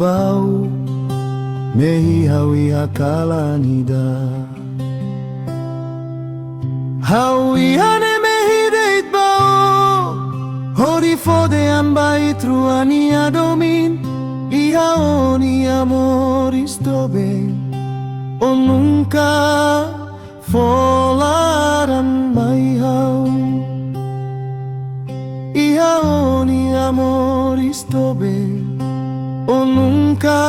bau mehi hawi hakala nida hawi hane mehi deit bau hori fode ambai truani adomin ihaoni amoris dobe o nunca folaran mai hau ihaoni amoris dobe o nunca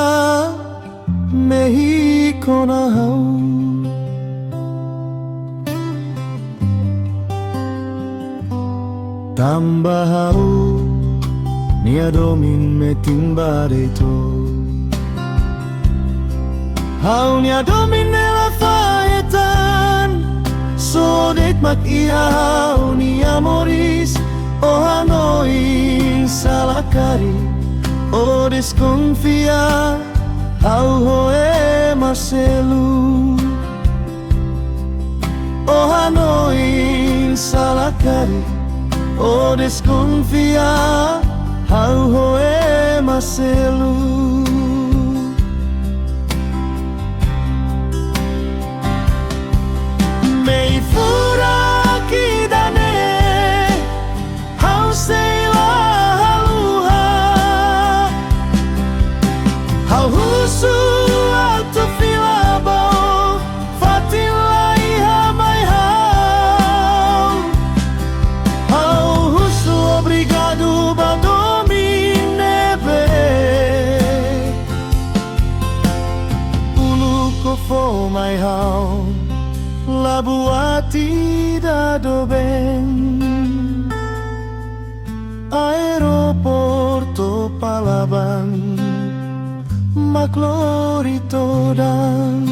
mehi konahau tambahau nia domin metimba deito hau nia domin nella faetan sodet mak ia hau nia moris o hanoi salakari o desconfia hau hoe Marcelo o hanoi salakari o desconfia hau hoe Marcelo mei fura kidane hau sei la haluha hau husu alto filabo fatila iha mai hau husu obrigado badomine uluko fo mai hau la buati da doben aeroporto Palaban maklori todan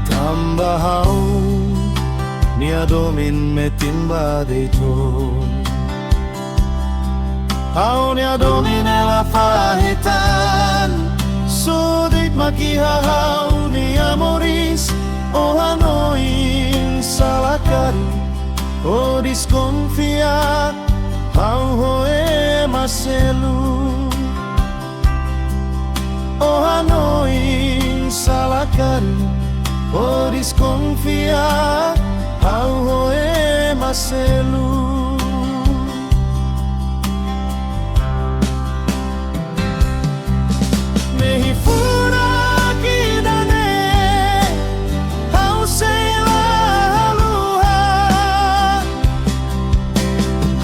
tambahau nia domin metimba deito hau nia domin ela fahetan sodet makiha hau nia moris o hanoi salakari o desconfia hau hoe Marcelo o hanoi salakari o desconfia hau hoe Marcelo mehi fura kidane hau sei la haluha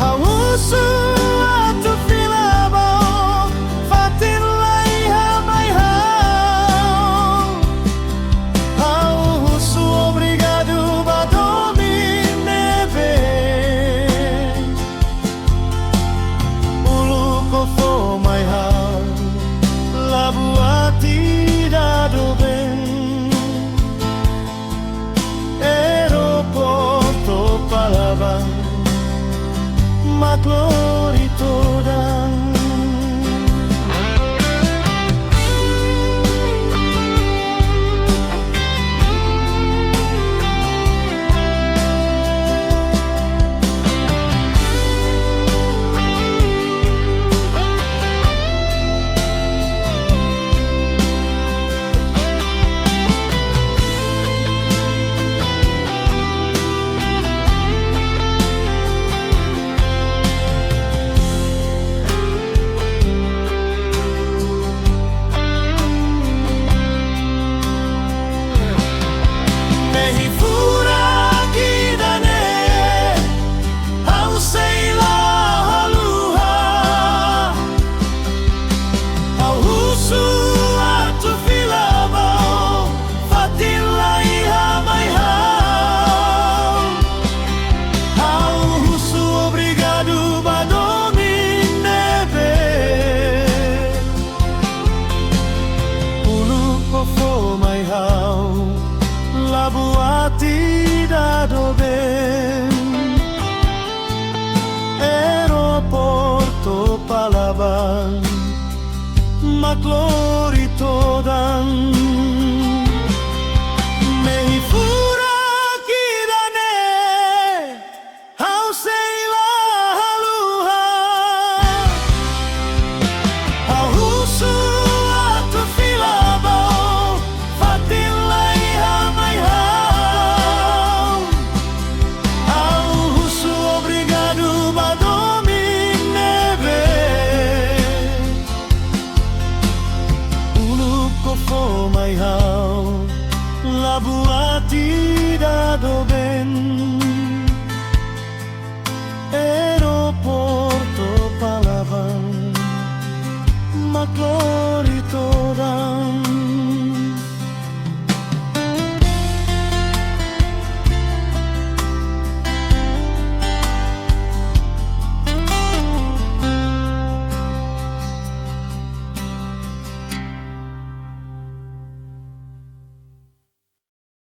hau husu atu filabo fatila iha mai hau obrigado badomine maklori todan. Mehi furakidane, hauseila haluha, hauhusu atu filabau, fatilai hamaihau, hauhusu obrigado madominebe, uluko fomaihau, labuati da doben.